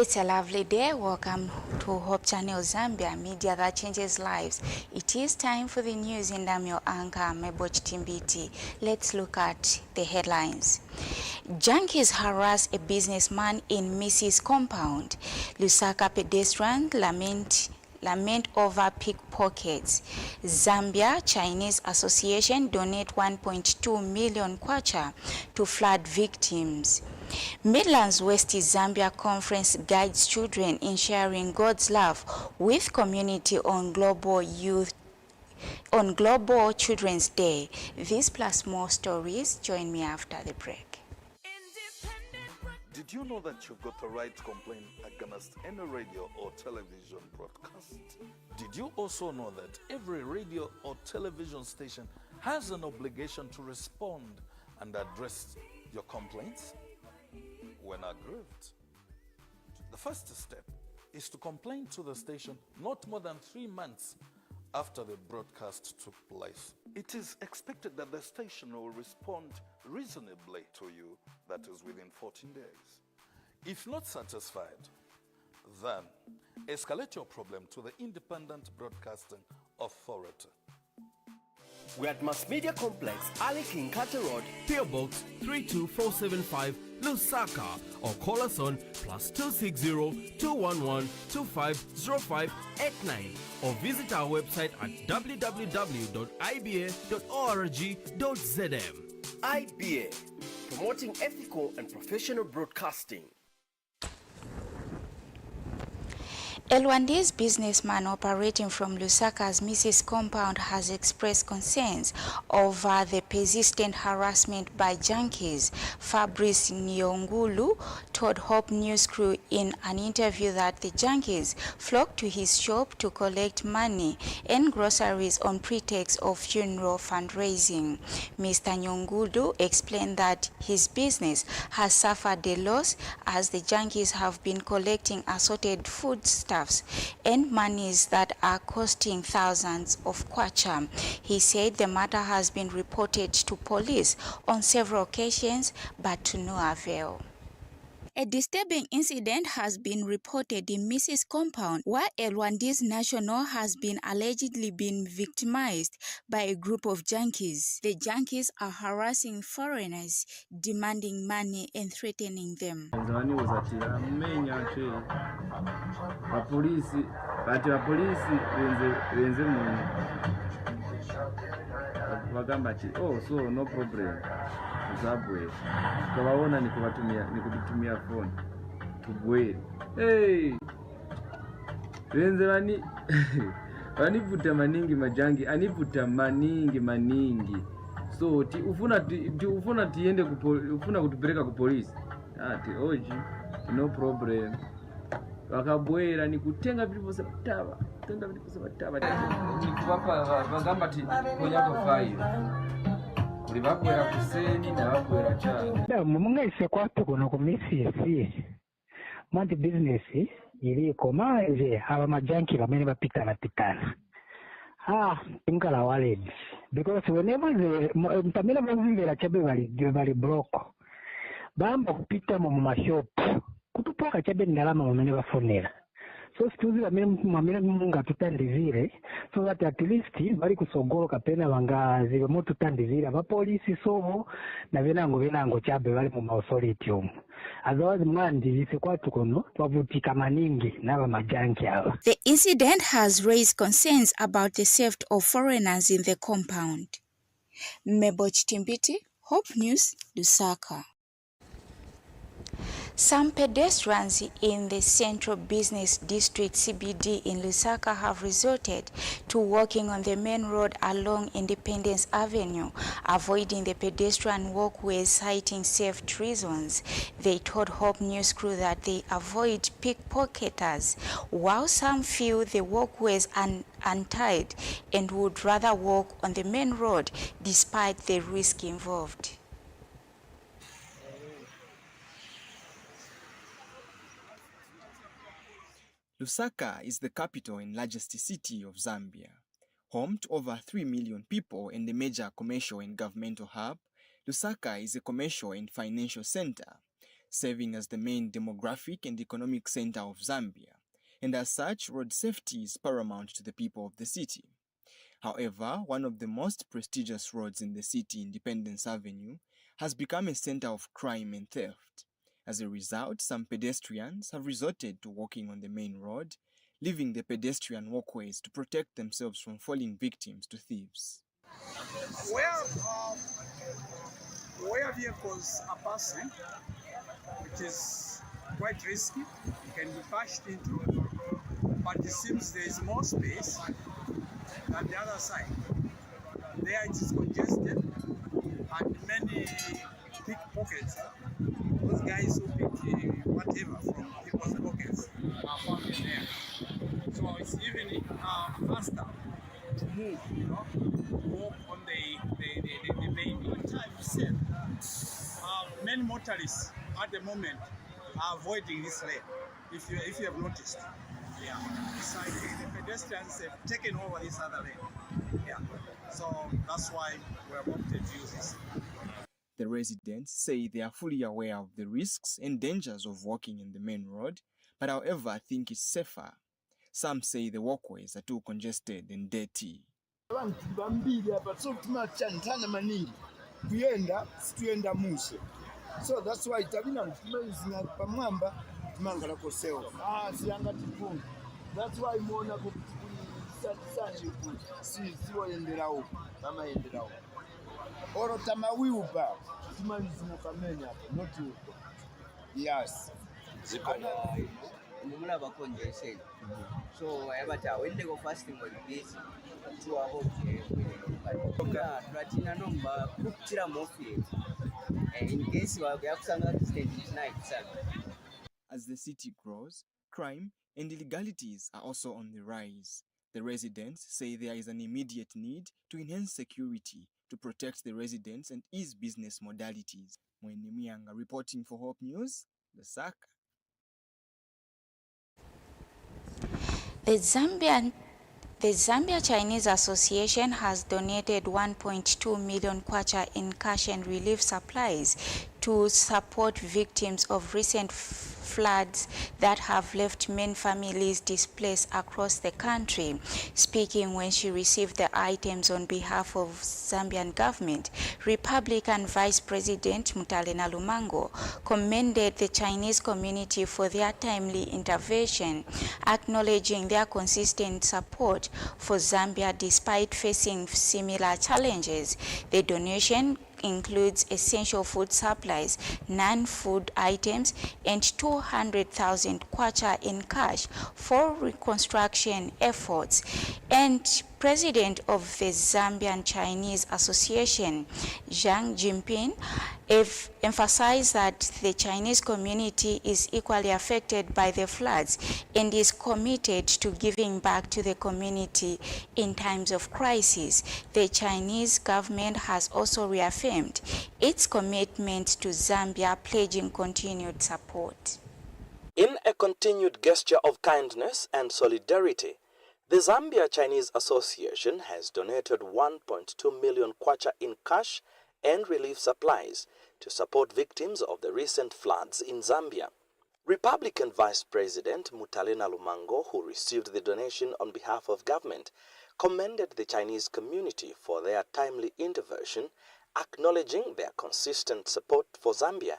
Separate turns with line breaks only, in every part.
It's a lovely day. Welcome to Hope Channel Zambia, media that changes lives. It is time for the news, and I'm your anchor, Meboch Timbiti. Let's look at the headlines. Junkies harass a businessman in Mrs. compound. Lusaka pedestrians lament over pickpockets. Zambia Chinese Association donate 1.2 million kwacha to flood victims. Midlands West Zambia Conference guides children in sharing God's love with community on Global Children's Day. This plus more stories. Join me after the break.
Did you know that you've got the right to complain against any radio or television broadcast? Did you also know that every radio or television station has an obligation to respond and address your complaints when aggrieved? The first step is to complain to the station not more than 3 months after the broadcast took place. It is expected that the station will respond reasonably to you, that is within 14 days. If not satisfied, then escalate your problem to the Independent Broadcasting Authority.
We're at Mass Media Complex, Ali King Carter Road,
PO Box 32475, Lusaka, or call us on +260 211 250589 or visit our website at www.iba.org.zm.
IBA, promoting ethical and professional broadcasting.
A Rwandese businessman operating from Lusaka's Mrs. compound has expressed concerns over the persistent harassment by junkies. Fabrice Nyongulu told Hope News crew in an interview that the junkies flocked to his shop to collect money and groceries on pretext of funeral fundraising. Mr. Nyongulu explained that his business has suffered a loss as the junkies have been collecting assorted foodstuffs and monies that are costing thousands of kwacha. He said the matter has been reported to police on several occasions, but to no avail. A disturbing incident has been reported in Mrs. compound, where a Rwandese national has been allegedly been victimized by a group of junkies. The junkies are harassing foreigners, demanding money and threatening them.
Oh, so no problem. Zabwe. Kawaona nikutumia phone. Tubwe. Hey. Wenze wanivuta maningi majangi, anivuta maningi. So ufuna tiende ufuna kutupeleka ku police. Ati oji no problem. Wakabwera nikutenga vitu vose bataba. Tenga vitu vose bataba. Nikubapa bagamba ati konyako file. Bakwera kuseni na bakwera cyane.
Mwese kwatukono ku misi Mwanti business ili komaje aba majanki bamene bapitana. Imkala waledi. Because whenever mtamila mvimvela chabe bali block. Bamba kupita mu mashop. Kutupoka chabe ndalama bamene bafonera. So situzi bamene munga tutandizire so that at least bali kusogolo kapena bangazi bamo tutandizire aba police so na benango chabe bali mu authority omu. Otherwise mwandizise kwatukono twavutika maningi n'aba majanki aba.
The incident has raised concerns about the safety of foreigners in the compound. Meboch Timbiti, Hope News, Lusaka. Some pedestrians in the Central Business District CBD in Lusaka have resorted to walking on the main road along Independence Avenue, avoiding the pedestrian walkways, citing safety reasons. They told Hope News crew that they avoid pickpocketers, while some feel the walkways are untied and would rather walk on the main road despite the risk involved.
Lusaka is the capital and largest city of Zambia. Home to over 3 million people and a major commercial and governmental hub, Lusaka is a commercial and financial center. serving as the main demographic and economic center of Zambia, and as such, road safety is paramount to the people of the city. However, one of the most prestigious roads in the city, Independence Avenue, has become a center of crime and theft. As a result, some pedestrians have resorted to walking on the main road, leaving the pedestrian walkways to protect themselves from falling victims to thieves.
Where vehicles are passing, which is quite risky, can be bashed into, but it seems there is more space than the other side. There it is congested and many pickpockets. Those guys who pick whatever from people's pockets are found in there. So it's even faster to move, walk on the main. Many motorists at the moment are avoiding this lane. If you have noticed, it's like the pedestrians have taken over this other lane. So that's why we're opted to use this.
The residents say they are fully aware of the risks and dangers of walking in the main road, but however think it's safer. Some say the walkways are too congested and dirty.
So that's why pamwamba tumangala koseo. That's why mona si waendelao mama endelao. Oro tamawiuba tumalizina pamenya not you. Yes.
Zikona mumula bakonje so abata when they go fasting on this to our okay platina number kukira mofi in case you are kusanga stand tonight.
As the city grows, crime and illegalities are also on the rise. The residents say there is an immediate need to enhance security to protect the residents and ease business modalities. Mweni Mianga reporting for Hope News, Lusaka.
The Zambia Chinese Association has donated 1.2 million kwacha in cash and relief supplies to support victims of recent floods that have left many families displaced across the country. Speaking when she received the items on behalf of Zambian government, Republican Vice President Mutalena Lumango commended the Chinese community for their timely intervention, acknowledging their consistent support for Zambia despite facing similar challenges. The donation includes essential food supplies, non-food items, and 200,000 kwacha in cash for reconstruction efforts. And President of the Zambian Chinese Association, Zhang Jinping, emphasized that the Chinese community is equally affected by the floods and is committed to giving back to the community in times of crisis. The Chinese government has also reaffirmed its commitment to Zambia, pledging continued support.
In a continued gesture of kindness and solidarity, the Zambia Chinese Association has donated 1.2 million kwacha in cash and relief supplies to support victims of the recent floods in Zambia. Republican Vice President Mutalena Lumango, who received the donation on behalf of government, commended the Chinese community for their timely intervention, acknowledging their consistent support for Zambia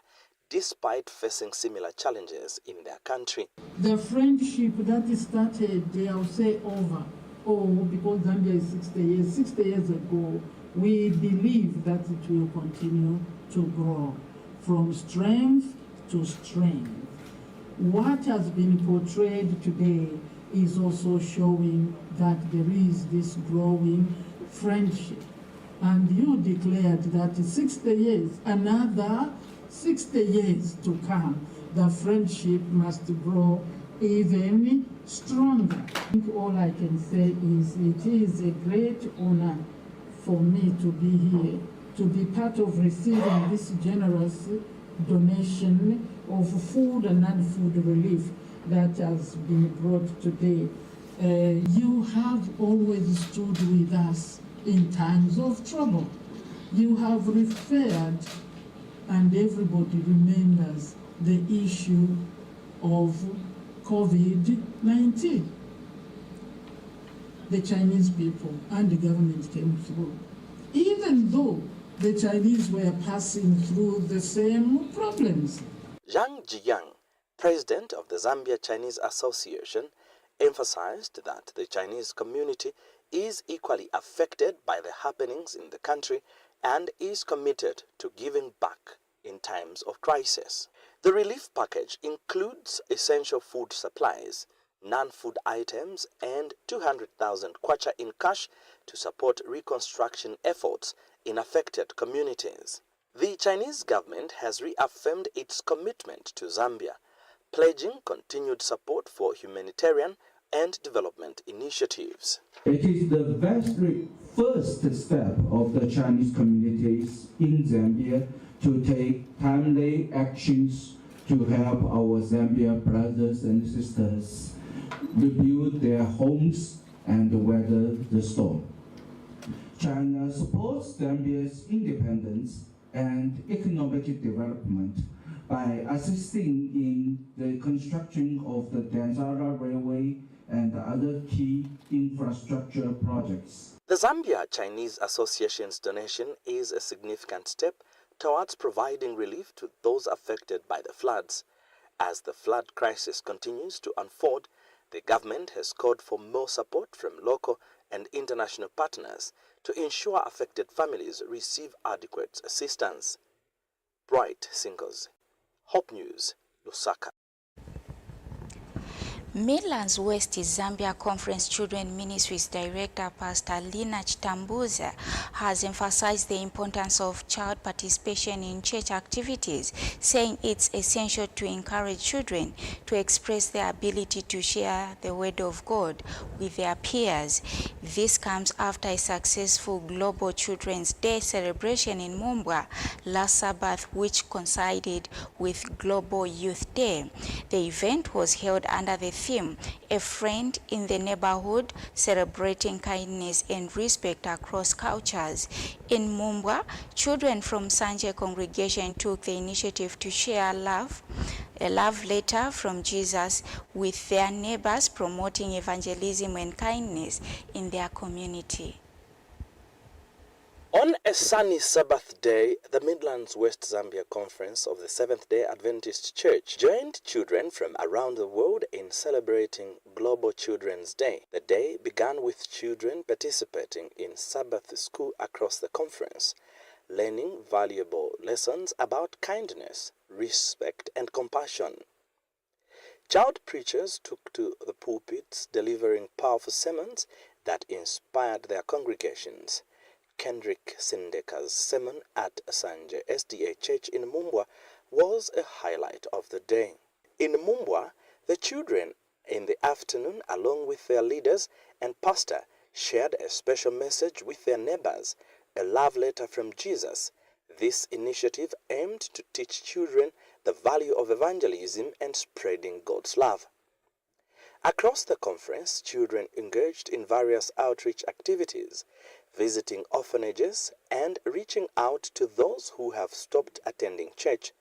despite facing similar challenges in their country.
The friendship that started, I'll say because Zambia is 60 years ago, we believe that it will continue to grow from strength to strength. What has been portrayed today is also showing that there is this growing friendship. And you declared that 60 years, another 60 years to come, the friendship must grow even stronger. I think all I can say is it is a great honor for me to be here, to be part of receiving this generous donation of food and non-food relief that has been brought today. You have always stood with us in times of trouble. You have referred, and everybody remembers the issue of COVID-19. The Chinese people and the government came through, even though the Chinese were passing through the same problems.
Zhang Jiyang, president of the Zambia Chinese Association, emphasized that the Chinese community is equally affected by the happenings in the country and is committed to giving back in times of crisis. The relief package includes essential food supplies, non-food items, and 200,000 kwacha in cash to support reconstruction efforts in affected communities. The Chinese government has reaffirmed its commitment to Zambia, pledging continued support for humanitarian and development initiatives.
It is the very first step of the Chinese communities in Zambia to take timely actions to help our Zambia brothers and sisters rebuild their homes and weather the storm. China supports Zambia's independence and economic development by assisting in the construction of the Danzara Railway and other key infrastructure projects.
The Zambia Chinese Association's donation is a significant step towards providing relief to those affected by the floods. As the flood crisis continues to unfold, the government has called for more support from local and international partners to ensure affected families receive adequate assistance. Bright Singles, Hope News, Lusaka.
Midlands West Zambia Conference Children Ministries Director Pastor Lina Chitambuza has emphasized the importance of child participation in church activities, saying it's essential to encourage children to express their ability to share the word of God with their peers. This comes after a successful Global Children's Day celebration in Mumbwa last Sabbath, which coincided with Global Youth Day. The event was held under the theme, A Friend in the Neighborhood, celebrating kindness and respect across cultures. In Mumbwa, children from Sanje congregation took the initiative to share a love letter from Jesus with their neighbors, promoting evangelism and kindness in their community.
On a sunny Sabbath day, the Midlands West Zambia Conference of the Seventh-day Adventist Church joined children from around the world in celebrating Global Children's Day. The day began with children participating in Sabbath school across the conference, learning valuable lessons about kindness, respect, and compassion. Child preachers took to the pulpits, delivering powerful sermons that inspired their congregations. Kendrick Sindeka's sermon at Sanje SDA Church in Mumbwa was a highlight of the day. In Mumbwa, the children in the afternoon, along with their leaders and pastor, shared a special message with their neighbors, a love letter from Jesus. This initiative aimed to teach children the value of evangelism and spreading God's love. Across the conference, children engaged in various outreach activities, visiting orphanages and reaching out to those who have stopped attending church.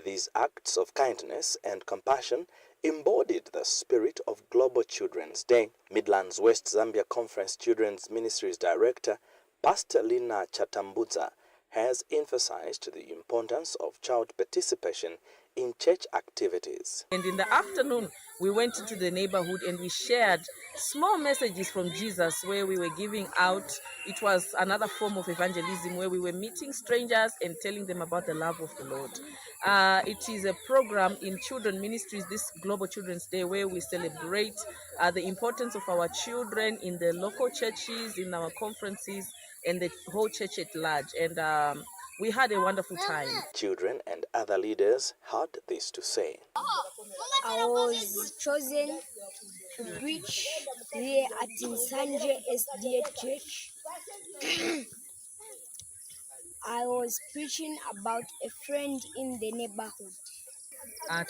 These acts of kindness and compassion embodied the spirit of Global Children's Day. Midlands West Zambia Conference Children's Ministries Director, Pastor Lina Chitambuza, has emphasized the importance of child participation in church activities.
And in the afternoon, we went into the neighborhood and we shared small messages from Jesus where we were giving out. It was another form of evangelism where we were meeting strangers and telling them about the love of the Lord. It is a program in children ministries, this Global Children's Day, where we celebrate the importance of our children in the local churches, in our conferences, and the whole church at large. And we had a wonderful time.
Children and other leaders had this to say.
I was chosen to preach here at Sanje SDA Church. I was preaching about a friend in the neighborhood.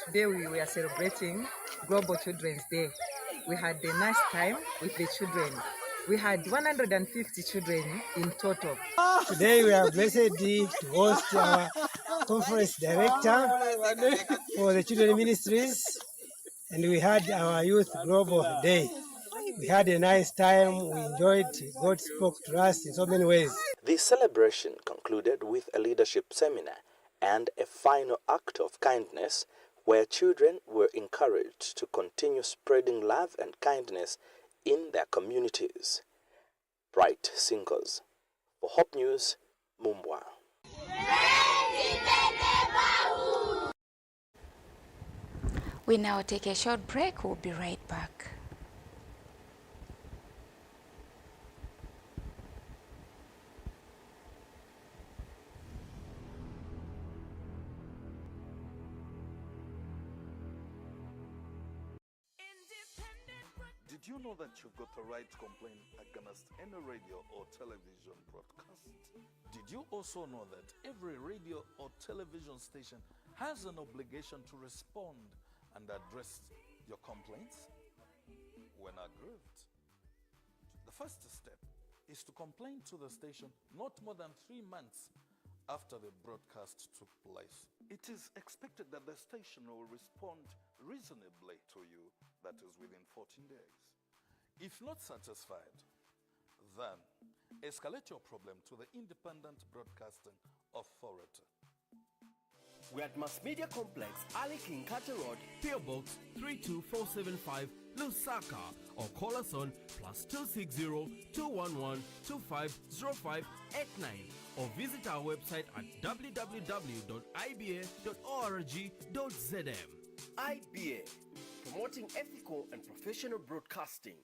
Today we were celebrating Global Children's Day. We had a nice time with the children. We had 150 children in total.
Today we are blessed to host our conference director for the Children Ministries, and we had our Youth Global Day. We had a nice time, we enjoyed, God spoke to us in so many ways.
The celebration concluded with a leadership seminar and a final act of kindness where children were encouraged to continue spreading love and kindness in their communities. Bright Singers. For Hope News, Mumbwa.
We now take a short break. We'll be right back.
Did you know that you've got the right to complain against any radio or television broadcast? Did you also know that every radio or television station has an obligation to respond and address your complaints when aggrieved? The first step is to complain to the station not more than 3 months after the broadcast took place. It is expected that the station will respond reasonably to you, that is within 14 days. If not satisfied, then escalate your problem to the Independent Broadcasting Authority.
We're at Mass Media Complex, Ali King Carter Road,
PO Box 32475, Lusaka, or call us on +260 211 250589 or visit our website at www.iba.org.zm.
IBA, promoting ethical and professional broadcasting.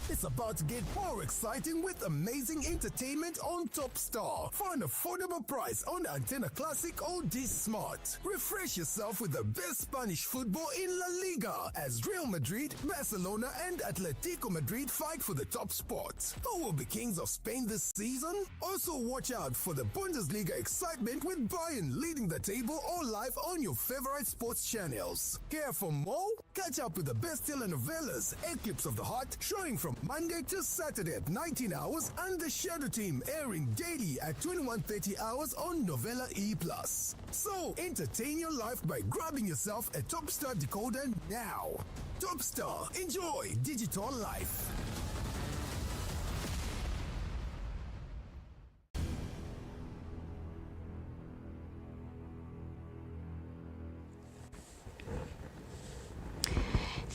It's about to get more exciting with amazing entertainment on Top Star for an affordable price on the Antenna Classic OD Smart. Refresh yourself with the best Spanish football in La Liga as Real Madrid, Barcelona and Atletico Madrid fight for the top spot. Who will be kings of Spain this season? Also watch out for the Bundesliga excitement with Bayern leading the table all live on your favorite sports channels. Care for more? Catch up with the best telenovelas, Eclipse of the Heart, showing from Monday to Saturday at 19 hours and the Shadow Team airing daily at 21:30 hours on Novella E+. So, entertain your life by grabbing yourself a Top Star decoder now. Top Star, enjoy digital life.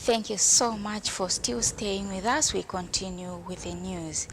Thank you so much for still staying with us. We continue with the news.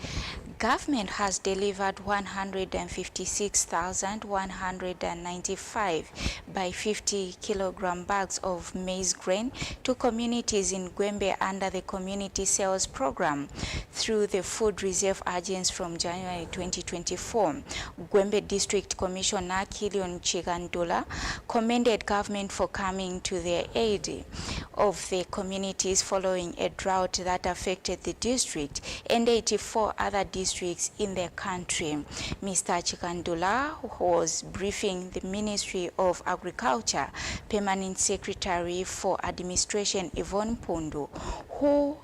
Government has delivered 156,195 by 50 kilogram bags of maize grain to communities in Gwembe under the Community Sales Program through the Food Reserve Agency from January 2024. Gwembe District Commissioner Kilion Chigandula commended government for coming to the aid of the communities following a drought that affected the district and 84 other districts in the country. Mr. Chikandula was briefing the Ministry of Agriculture Permanent Secretary for Administration Yvonne Pundu, who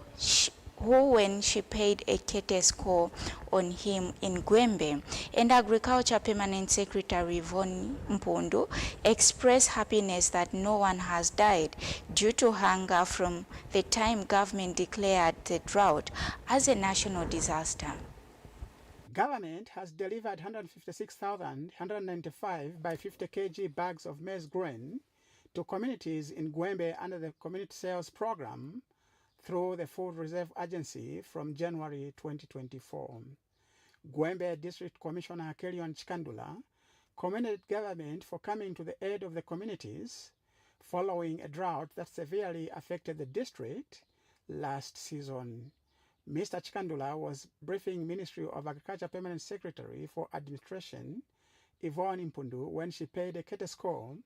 when she paid a courtesy call on him in Gwembe, and Agriculture Permanent Secretary Yvonne Mpundu expressed happiness that no one has died due to hunger from the time government declared the drought as a national disaster.
Government has delivered 156,195 by 50 kg bags of maize grain to communities in Gwembe under the Community Sales Program through the Food Reserve Agency from January 2024. Gwembe District Commissioner Kelion Chikandula commended government for coming to the aid of the communities following a drought that severely affected the district last season. Mr. Chikandula was briefing Ministry of Agriculture Permanent Secretary for Administration Yvonne Mpundu when she paid a courtesy call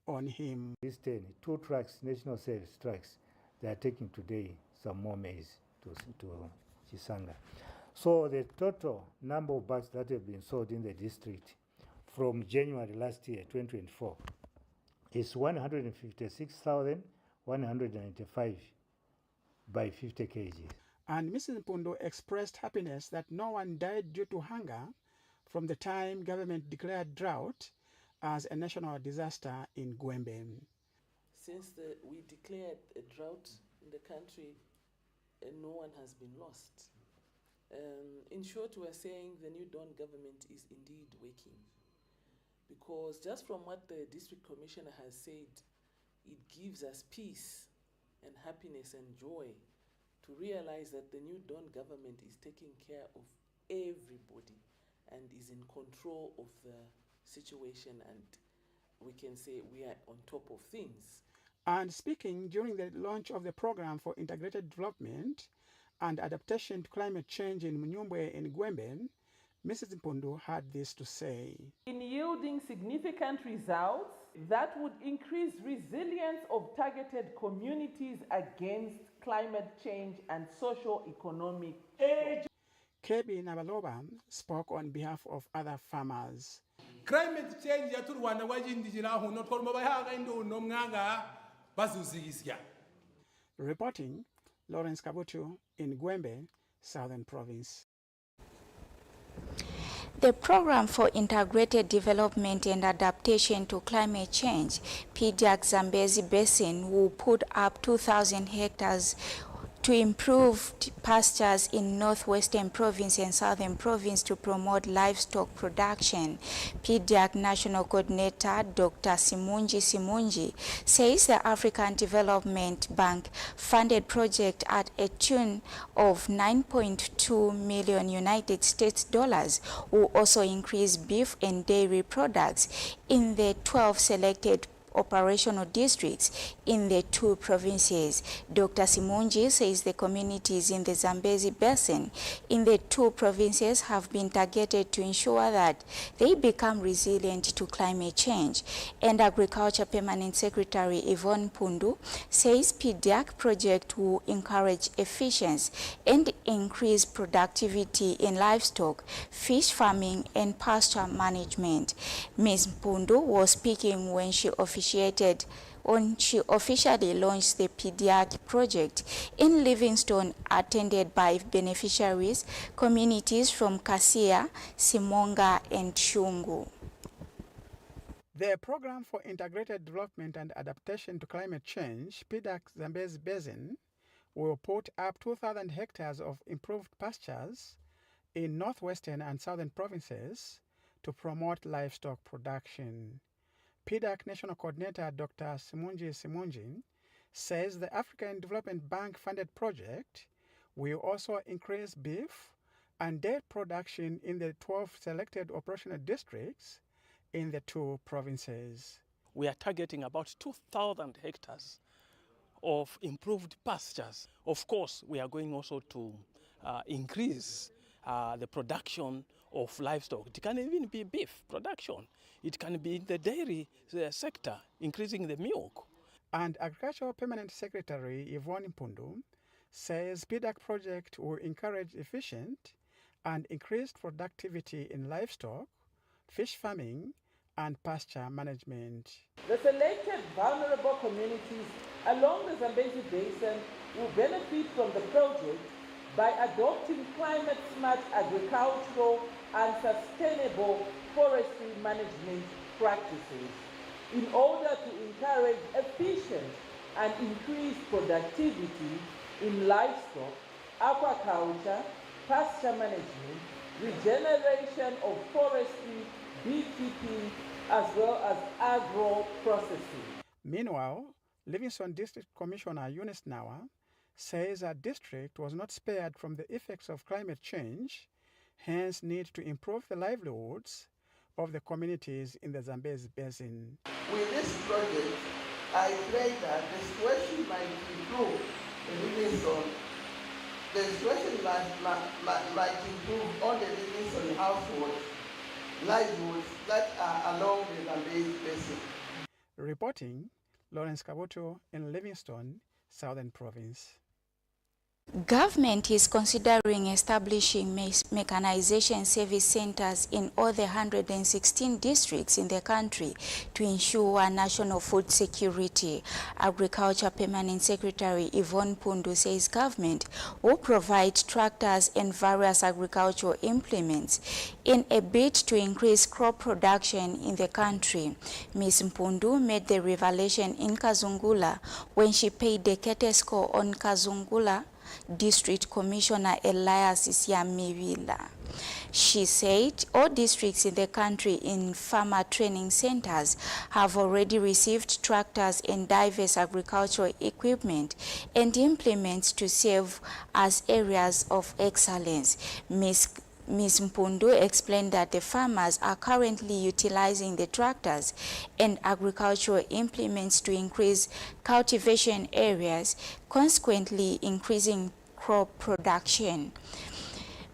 on him.
These 2 trucks, national sales trucks, they are taking today some more maize to Chisanga. So the total number of bags that have been sold in the district from January last year, 2024, is 156,195 by 50 kg.
And Mrs. Mpundu expressed happiness that no one died due to hunger from the time government declared drought as a national disaster in Gwembe.
Since we declared a drought in the country, no one has been lost. In short, we are saying the New Dawn government is indeed working, because just from what the district commissioner has said, it gives us peace and happiness and joy to realize that the New Dawn government is taking care of everybody and is in control of the situation, and we can say we are on top of things.
And speaking during the launch of the Program for Integrated Development and Adaptation to Climate Change in Mnyumbwe in Gwembe, Mrs. Mpundu had this to say.
In yielding significant results that would increase resilience of targeted communities against climate change and socio-economic shocks.
Kebi Nabaloba spoke on behalf of other farmers.
Climate change ya Rwanda wajindijira huno tolmo bayaga ndo no mnganga bazuzigisya.
Reporting, Lawrence Kabutu in Gwembe, Southern Province.
The Program for Integrated Development and Adaptation to Climate Change, PDAC Zambezi Basin, will put up 2,000 hectares to improve pastures in Northwestern Province and Southern Province to promote livestock production. PDAC National Coordinator Dr. Simunji says the African Development Bank funded project at a tune of 9.2 million United States dollars will also increase beef and dairy products in the 12 selected operational districts in the 2 provinces. Dr. Simunji says the communities in the Zambezi Basin in the 2 provinces have been targeted to ensure that they become resilient to climate change. And Agriculture Permanent Secretary Yvonne Pundu says PDAC project will encourage efficiency and increase productivity in livestock, fish farming and pasture management. Ms. Pundu was speaking when she officially launched the PDAC project in Livingstone, attended by beneficiaries, communities from Kasia, Simonga, and Shungu.
The Program for Integrated Development and Adaptation to Climate Change, PDAC Zambezi Basin, will put up 2,000 hectares of improved pastures in northwestern and southern provinces to promote livestock production. PDAC National Coordinator Dr. Simunji says the African Development Bank funded project will also increase beef and dairy production in the 12 selected operational districts in the 2 provinces.
We are targeting about 2,000 hectares of improved pastures. Of course, we are going also to increase the production of livestock. It can even be beef production. It can be in the dairy sector, increasing the milk.
And Agricultural Permanent Secretary Yvonne Mpundu says PDAC project will encourage efficient and increased productivity in livestock, fish farming, and pasture management.
The selected vulnerable communities along the Zambezi Basin will benefit from the project by adopting climate-smart agricultural and sustainable forestry management practices in order to encourage efficient and increased productivity in livestock, aquaculture, pasture management, regeneration of forestry, beekeeping, as well as agro-processing.
Meanwhile, Livingstone District Commissioner Eunice Nawa says her district was not spared from the effects of climate change, hence need to improve the livelihoods of the communities in the Zambezi Basin.
With this project, I pray that the situation might improve in Livingstone. The situation might improve all the Livingstone households, livelihoods that are along the Zambezi Basin.
Reporting, Lawrence Kabutu in Livingstone, Southern Province.
Government is considering establishing mechanization service centers in all the 116 districts in the country to ensure national food security. Agriculture Permanent Secretary Yvonne Pundu says government will provide tractors and various agricultural implements in a bid to increase crop production in the country. Ms. Mpundu made the revelation in Kazungula when she paid the Ketesco on Kazungula District Commissioner Elias Siamivila. She said all districts in the country in farmer training centers have already received tractors and diverse agricultural equipment and implements to serve as areas of excellence. Ms. Mpundu explained that the farmers are currently utilizing the tractors and agricultural implements to increase cultivation areas, consequently increasing crop production.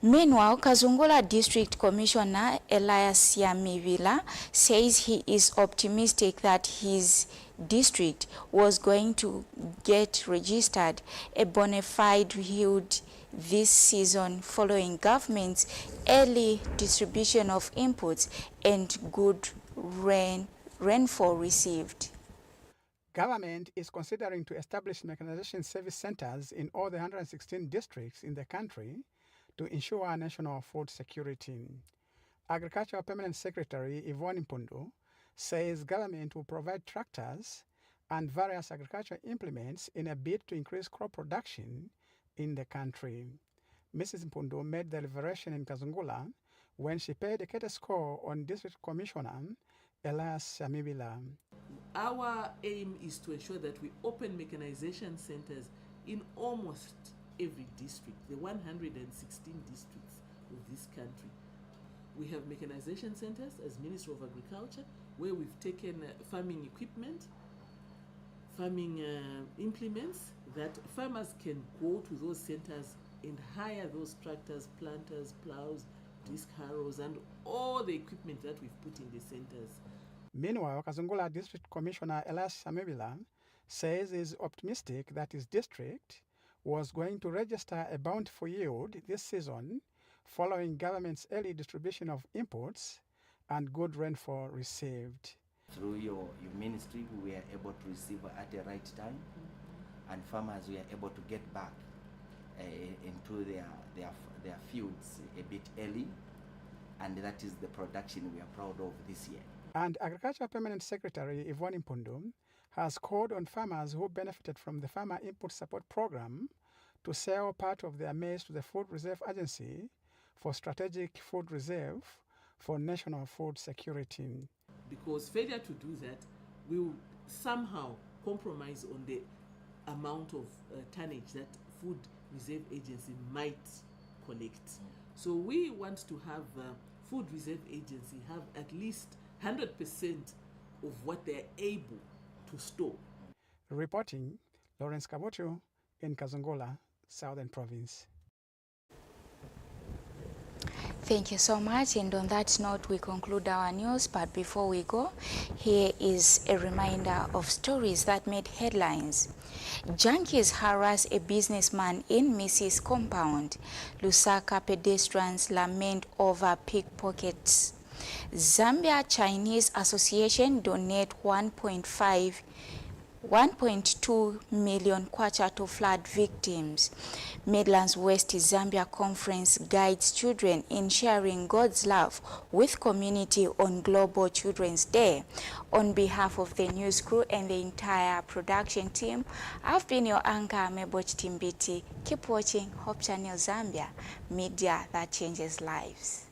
Meanwhile, Kazungula District Commissioner Elias Siamivila says he is optimistic that his district was going to get registered a bona fide yield this season following government's early distribution of inputs and good rainfall received.
Government is considering to establish mechanization service centers in all the 116 districts in the country to ensure national food security. Agriculture Permanent Secretary Yvonne Mpundu says government will provide tractors and various agricultural implements in a bid to increase crop production in the country. Mrs. Mpundu made the revelation in Kazungula when she paid a courtesy call on District Commissioner Elias Siamivila.
Our aim is to ensure that we open mechanization centers in almost every district, the 116 districts of this country. We have mechanization centers as Ministry of Agriculture where we've taken farming equipment, farming implements that farmers can go to those centers and hire those tractors, planters, plows, disc harrows, and all the equipment that we've put in the centers.
Meanwhile, Kazungula District Commissioner Elias Siamivila says he is optimistic that his district was going to register a bountiful yield this season following government's early distribution of inputs and good rainfall received.
Through your ministry, we were able to receive at the right time, and farmers were able to get back into their fields a bit early, and that is the production we are proud of this year.
And Agriculture Permanent Secretary Yvonne Mpundu has called on farmers who benefited from the Farmer Input Support Program to sell part of their maize to the Food Reserve Agency for strategic food reserve for national food security.
Because failure to do that will somehow compromise on the amount of tonnage that Food Reserve Agency might collect. So we want to have Food Reserve Agency have at least 100% of what they're able to store.
Reporting, Lawrence Kabocho in Kazungula, Southern Province.
Thank you so much, and on that note we conclude our news, but before we go, here is a reminder of stories that made headlines. Junkies harass a businessman in Mrs. compound. Lusaka pedestrians lament over pickpockets. Zambia Chinese Association donate 1.2 million kwacha to flood victims. Midlands West Zambia Conference guides children in sharing God's love with community on Global Children's Day. On behalf of the news crew and the entire production team, I've been your anchor, Meboch Timbiti. Keep watching Hope Channel Zambia, media that changes lives.